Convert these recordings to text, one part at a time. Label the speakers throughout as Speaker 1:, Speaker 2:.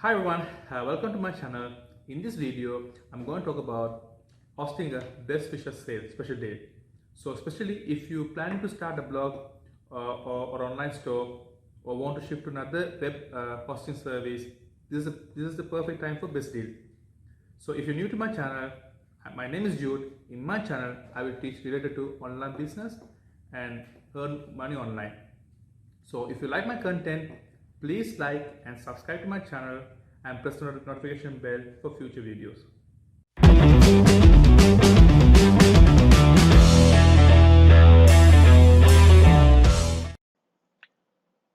Speaker 1: Hi everyone, welcome to my channel. In this video, I'm going to talk about hosting a best wishes sale special day. So especially if you planning to start a blog or online store or want to shift to another web hosting service, this is the perfect time for best deal. So if you're new to my channel, my name is Jude. In my channel, I will teach related to online business and earn money online. So if you like my content, please like and subscribe to my channel and press the notification bell for future videos.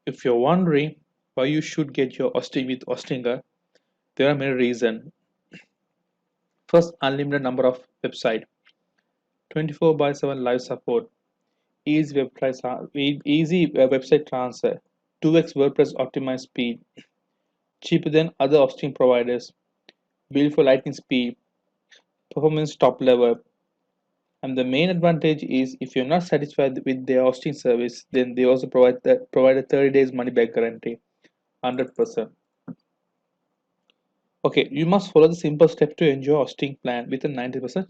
Speaker 2: If you're wondering why you should get your hosting with Hostinger, there are many reasons. First, unlimited number of website, 24 by 7 live support, easy website transfer, 2x WordPress optimized speed, cheaper than other hosting providers, built for lightning speed, performance top level. And the main advantage is if you're not satisfied with their hosting service, then they also provide a 30 days money back guarantee, 100%. Okay, you must follow the simple step to enjoy hosting plan with a 90%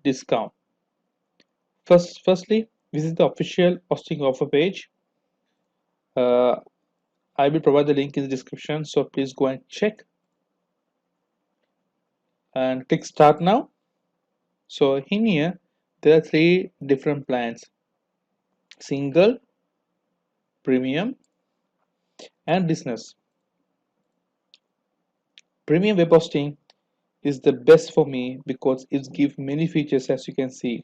Speaker 2: discount. Firstly, visit the official hosting offer page. Uh, I will provide the link in the description, so please go and check and click start now. So in here, there are three different plans: single, premium, and business. Premium web hosting is the best for me because it gives many features. As you can see,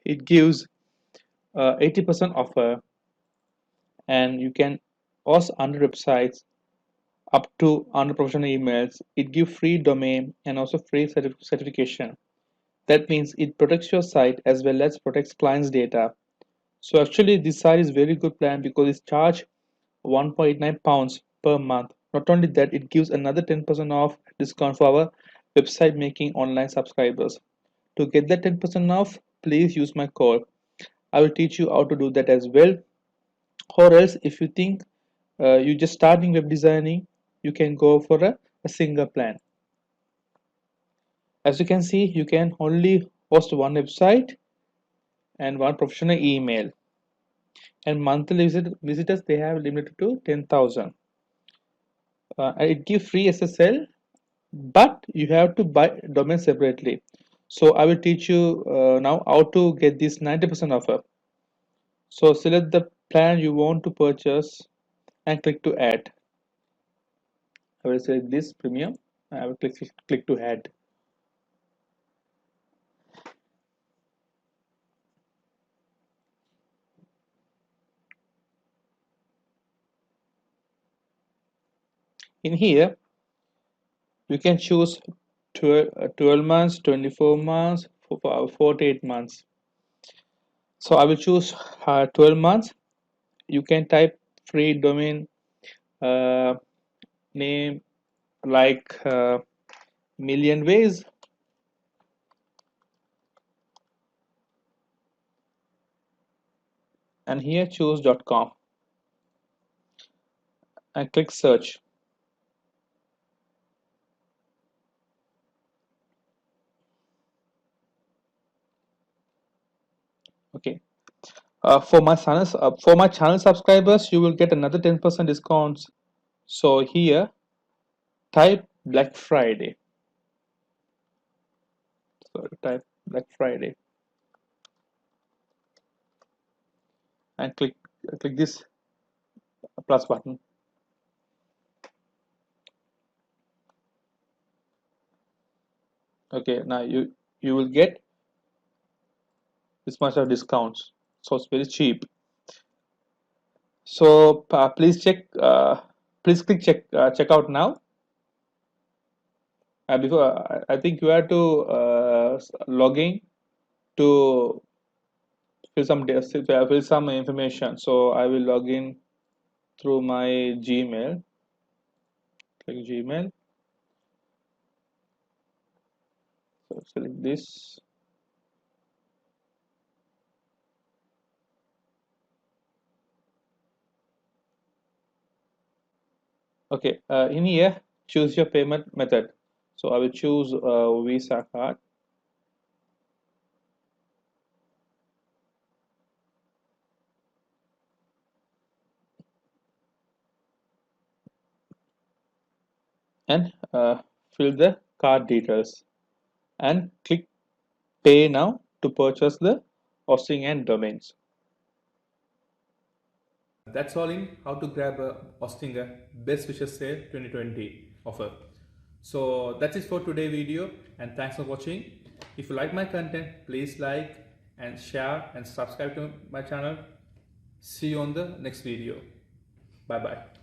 Speaker 2: it gives 80% offer, and you can host 100 websites up to 100 professional emails. It gives free domain and also free certification. That means it protects your site as well as protects clients data. So actually this site is very good plan because it's charged 1.89 pounds per month. Not only that, it gives another 10% off discount for our website making online subscribers. To get that 10% off, please use my code. I will teach you how to do that as well. Or else if you think you're just starting web designing, you can go for a single plan. As you can see, you can only host one website and one professional email, and monthly visitors they have limited to 10,000. It gives free SSL, but you have to buy domain separately. So I will teach you now how to get this 90% offer. So select the plan you want to purchase and click to add. I will select this premium. I will click to add. In here, you can choose 12 months, 24 months, 48 months. So I will choose 12 months. You can type free domain uh, name like million ways, and here choose .com and click search. Okay. For my channel subscribers, you will get another 10% discounts. So here type Black Friday. So type Black Friday and click this plus button. Okay, now you will get this much of discounts. So it's very cheap. So please click check out now. Before I think you have to log in to fill some information. So I will log in through my Gmail. Click Gmail. So select this. Okay, in here, choose your payment method. So I will choose Visa card. And fill the card details and click pay now to purchase the hosting and domains.
Speaker 1: That's all in how to grab a hosting a Best Wishes Sale 2020 offer. So that's it for today video, and thanks for watching. If you like my content, please like and share and subscribe to my channel. See you on the next video. Bye bye.